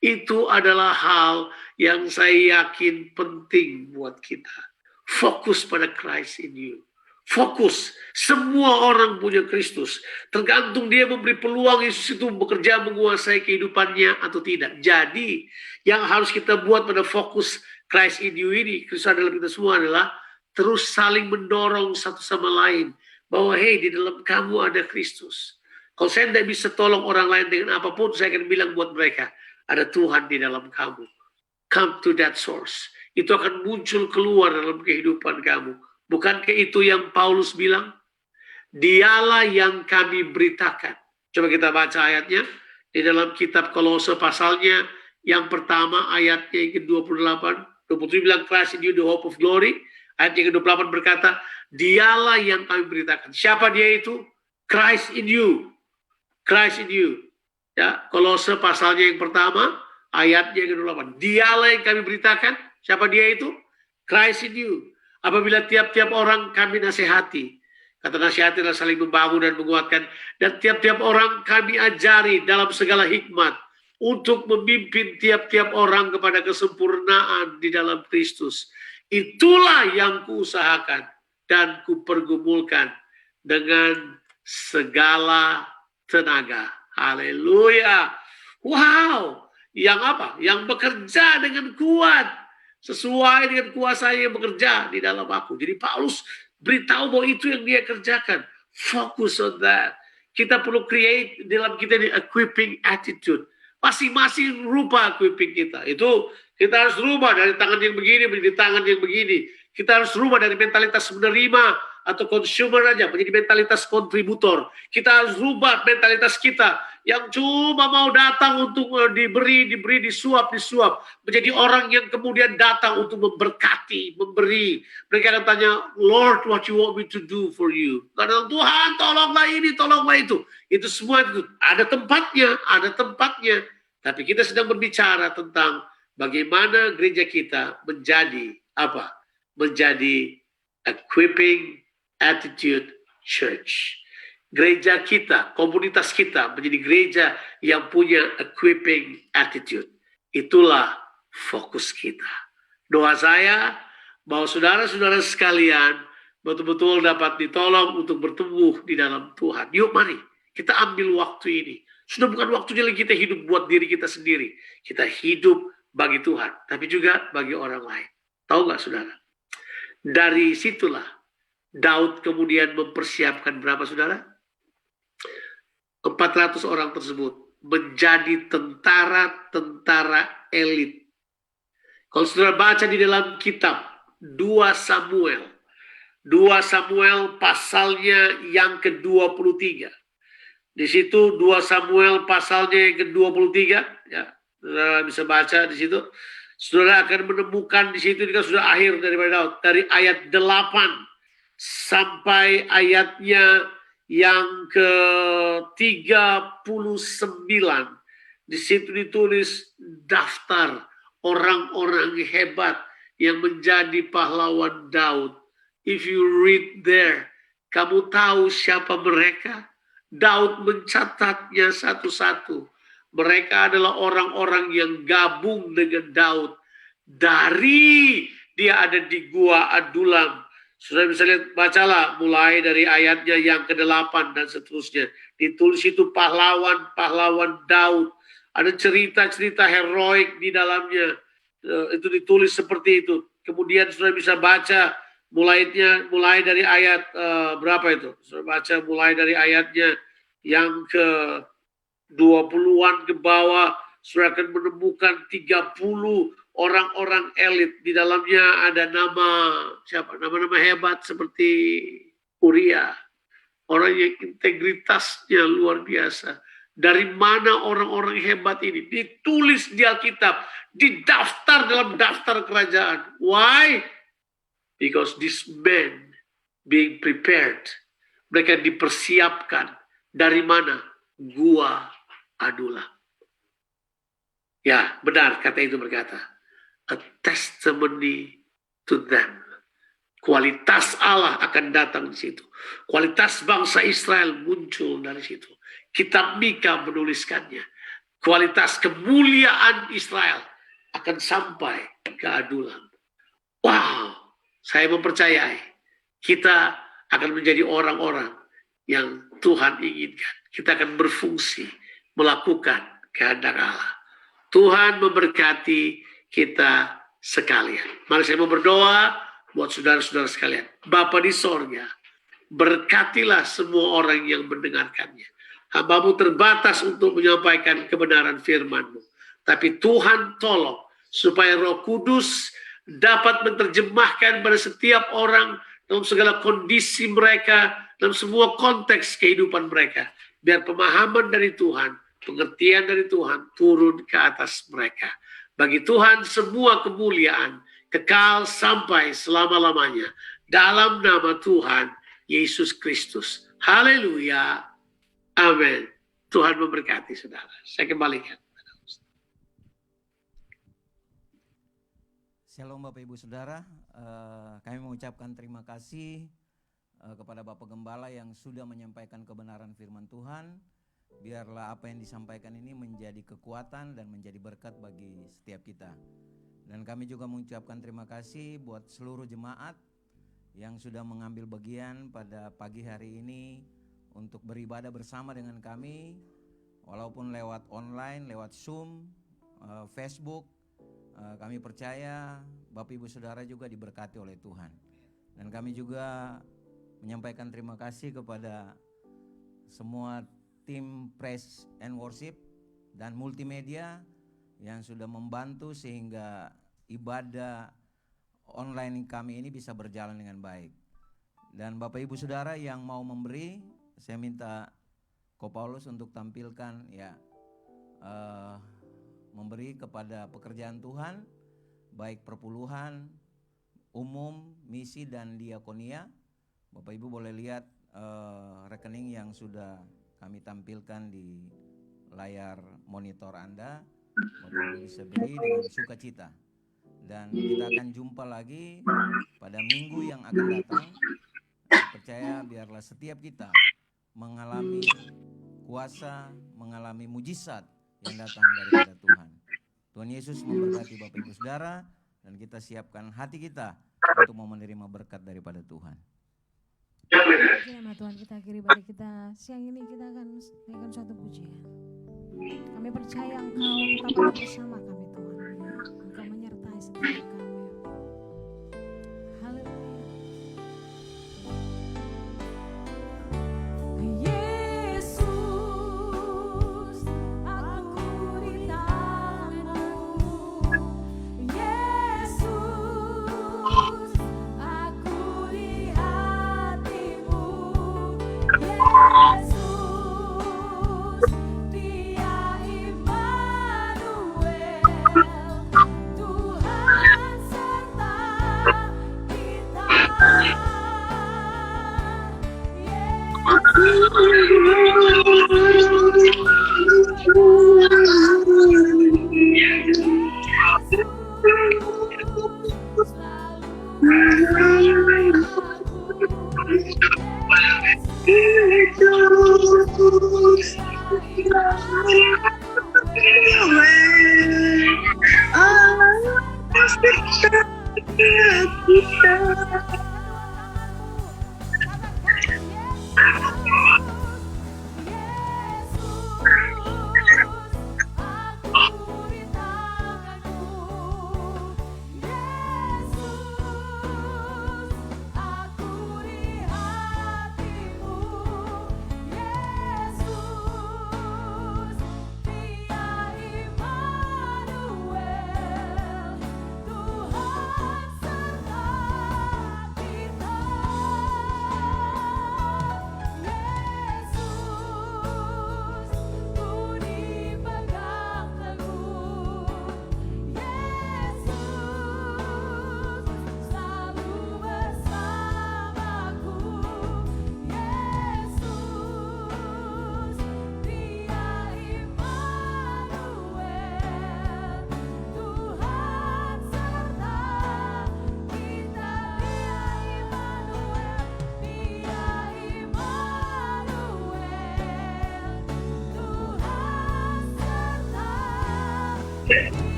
Itu adalah hal yang saya yakin penting buat kita. Fokus pada Christ in you. Fokus. Semua orang punya Kristus. Tergantung dia memberi peluang Yesus itu bekerja menguasai kehidupannya atau tidak. Jadi yang harus kita buat pada fokus Christ in you ini, Kristus dalam kita semua adalah terus saling mendorong satu sama lain. Bahwa hey, di dalam kamu ada Kristus. Kalau saya tidak bisa tolong orang lain dengan apapun, saya akan bilang buat mereka, ada Tuhan di dalam kamu. Come to that source. Itu akan muncul keluar dalam kehidupan kamu. Bukankah itu yang Paulus bilang? Dialah yang kami beritakan. Coba kita baca ayatnya. Di dalam kitab Kolose pasalnya yang pertama ayatnya yang ke-28. 27 bilang Christ in you the hope of glory. Ayat yang ke-28 berkata, dialah yang kami beritakan. Siapa dia itu? Christ in you. Christ in you. Ya, Kolose pasalnya yang pertama, ayatnya yang ke-28. Dialah yang kami beritakan. Siapa dia itu? Christ in you. Apabila tiap-tiap orang kami nasihati. Kata nasihati adalah saling membangun dan menguatkan. Dan tiap-tiap orang kami ajari dalam segala hikmat. Untuk memimpin tiap-tiap orang kepada kesempurnaan di dalam Kristus. Itulah yang kuusahakan dan kupergumulkan dengan segala tenaga. Haleluya. Wow. Yang apa? Yang bekerja dengan kuat. Sesuai dengan kuasa yang bekerja di dalam aku. Jadi Paulus beritahu bahwa itu yang dia kerjakan. Focus on that. Kita perlu create dalam kita ini equipping attitude. Masing-masing rupa equipping kita. Itu kita harus rubah dari tangan yang begini menjadi tangan yang begini. Kita harus rubah dari mentalitas menerima atau consumer aja, menjadi mentalitas kontributor. Kita harus rubah mentalitas kita yang cuma mau datang untuk diberi, disuap. Menjadi orang yang kemudian datang untuk memberkati, memberi. Mereka akan tanya, Lord, what you want me to do for you? Karena Tuhan, tolonglah ini, tolonglah itu. Itu semua itu ada tempatnya. Tapi kita sedang berbicara tentang bagaimana gereja kita menjadi apa? Menjadi equipping attitude church. Gereja kita, komunitas kita menjadi gereja yang punya equipping attitude. Itulah fokus kita. Doa saya bahwa saudara-saudara sekalian betul-betul dapat ditolong untuk bertumbuh di dalam Tuhan. Yuk mari kita ambil waktu ini. Sudah bukan waktunya lagi kita hidup buat diri kita sendiri. Kita hidup bagi Tuhan, tapi juga bagi orang lain. Tahu gak saudara? Dari situlah Daud kemudian mempersiapkan berapa saudara? 400 orang tersebut menjadi tentara-tentara elit. Kalau saudara baca di dalam kitab 2 Samuel pasalnya yang ke-23. Di situ 2 Samuel pasalnya yang ke-23, ya. Saudara bisa baca di situ. Saudara akan menemukan di situ, ini kan sudah akhir daripada Daud, dari ayat 8 sampai ayatnya yang ke-39. Di situ ditulis daftar orang-orang hebat yang menjadi pahlawan Daud. If you read there, kamu tahu siapa mereka? Daud mencatatnya satu-satu. Mereka adalah orang-orang yang gabung dengan Daud dari dia ada di Gua Adulam. Sudah bisa lihat, bacalah mulai dari ayatnya yang ke-8 dan seterusnya. Ditulis itu pahlawan Daud. Ada cerita-cerita heroik di dalamnya. Itu ditulis seperti itu. Kemudian sudah bisa baca mulai dari ayat berapa itu? Sudah baca mulai dari ayatnya yang ke 20-an ke bawah. Sudah akan menemukan 30 orang-orang elit. Di dalamnya ada nama-nama hebat seperti Uria. Orang yang integritasnya luar biasa. Dari mana orang-orang hebat ini? Ditulis di Alkitab. Didaftar dalam daftar kerajaan. Why? Because these men being prepared. Mereka dipersiapkan. Dari mana? Gua Adulam. Ya, benar kata itu berkata. A testimony to them. Kualitas Allah akan datang di situ. Kualitas bangsa Israel muncul dari situ. Kitab Mika menuliskannya. Kualitas kemuliaan Israel akan sampai ke Adulam. Wow, saya mempercayai kita akan menjadi orang-orang yang Tuhan inginkan. Kita akan berfungsi melakukan kehendak Allah. Tuhan memberkati kita sekalian. Mari saya mau berdoa buat saudara-saudara sekalian. Bapa di sorga, berkatilah semua orang yang mendengarkannya. Hamba-Mu terbatas untuk menyampaikan kebenaran firman-Mu. Tapi Tuhan tolong supaya Roh Kudus dapat menerjemahkan pada setiap orang dalam segala kondisi mereka, dalam semua konteks kehidupan mereka. Biar pemahaman dari Tuhan, pengertian dari Tuhan turun ke atas mereka. Bagi Tuhan semua kemuliaan kekal sampai selama-lamanya. Dalam nama Tuhan Yesus Kristus. Haleluya. Amin. Tuhan memberkati saudara. Saya kembalikan. Shalom Bapak Ibu Saudara, kami mengucapkan terima kasih kepada Bapak Gembala yang sudah menyampaikan kebenaran firman Tuhan. Biarlah apa yang disampaikan ini menjadi kekuatan dan menjadi berkat bagi setiap kita. Dan kami juga mengucapkan terima kasih buat seluruh jemaat yang sudah mengambil bagian pada pagi hari ini untuk beribadah bersama dengan kami, walaupun lewat online, lewat Zoom, Facebook. Kami percaya Bapak Ibu Saudara juga diberkati oleh Tuhan. Dan kami juga menyampaikan terima kasih kepada semua tim Praise and Worship dan multimedia yang sudah membantu sehingga ibadah online kami ini bisa berjalan dengan baik. Dan Bapak Ibu Saudara yang mau memberi, saya minta Ko Paulus untuk tampilkan ya, memberi kepada pekerjaan Tuhan, baik perpuluhan, umum, misi dan diakonia. Bapak Ibu boleh lihat rekening yang sudah kami tampilkan di layar monitor Anda. Bapak Ibu bisa beri dengan sukacita. Dan kita akan jumpa lagi pada minggu yang akan datang. Percaya biarlah setiap kita mengalami kuasa, mengalami mujizat yang datang daripada Tuhan. Tuhan Yesus memberkati Bapak Ibu Saudara, dan kita siapkan hati kita untuk mau menerima berkat daripada Tuhan. Puji nama Tuhan, kita akhiri ibadah kita siang ini. Kita akan naikkan suatu pujian. Kami percaya Engkau tetap ada bersama kami Tuhan. Engkau menyertai setiap kami. Haleluya. Yesus, aku di tangan-Mu. Yesus, aku di hati-Mu. Yesus, Dia Immanuel, Tuhan serta kita.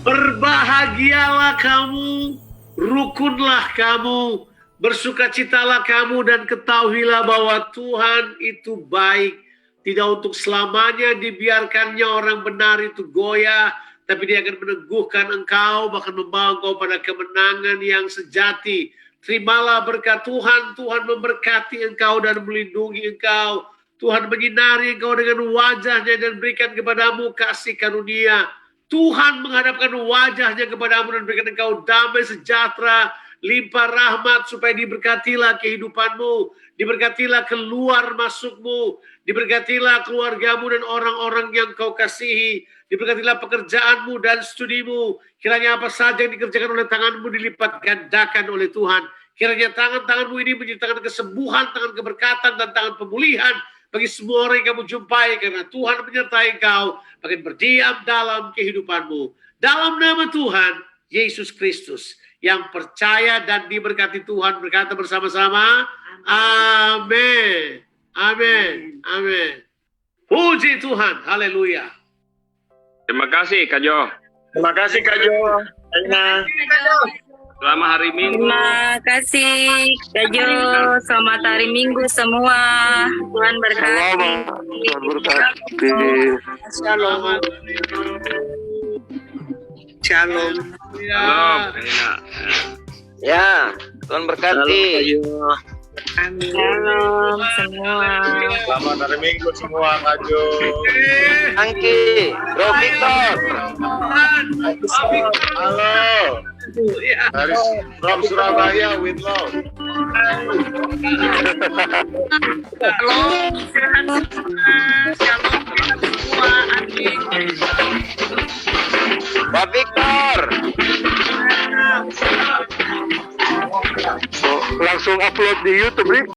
Berbahagialah kamu, rukunlah kamu, bersukacitalah kamu, dan ketahuilah bahwa Tuhan itu baik. Tidak untuk selamanya dibiarkannya orang benar itu goyah, tapi Dia akan meneguhkan engkau, bahkan membawa engkau pada kemenangan yang sejati. Terimalah berkat Tuhan. Tuhan memberkati engkau dan melindungi engkau. Tuhan menyinari engkau dengan wajah-Nya dan berikan kepadamu kasih karunia. Tuhan menghadapkan wajah-Nya kepadamu dan berikan engkau damai sejahtera, limpah rahmat, supaya diberkatilah kehidupanmu, diberkatilah keluar masukmu, diberkatilah keluargamu dan orang-orang yang kau kasihi, diberkatilah pekerjaanmu dan studimu. Kiranya apa saja yang dikerjakan oleh tanganmu dilipat gandakan oleh Tuhan. Kiranya tangan-tanganmu ini menjadi tangan kesembuhan, tangan keberkatan, dan tangan pemulihan bagi semua orang yang kamu jumpai, karena Tuhan menyertai engkau, makin berdiam dalam kehidupanmu. Dalam nama Tuhan Yesus Kristus, yang percaya dan diberkati Tuhan, berkata bersama-sama, amin, amin, amin. Puji Tuhan, haleluya. Terima kasih Kak Jo. Terima kasih Kak Jo. Aina. Selamat hari Minggu. Terima kasih Kak Jo. Selamat hari Minggu semua. Tuhan berkati. Tuhan berkati. Shalom. Shalom. Shalom. Aina. Ya, Tuhan berkati. Shalom, Kak Jo. Amin. Shalom semua. Selamat hari Minggu semua, Kak Jo. Angki, Bro Victor. Halo. Dari from Surabaya with love. Shalom, sehat semua. Shalom semua. Amin. Pak Victor. Langsung upload di YouTube, nih.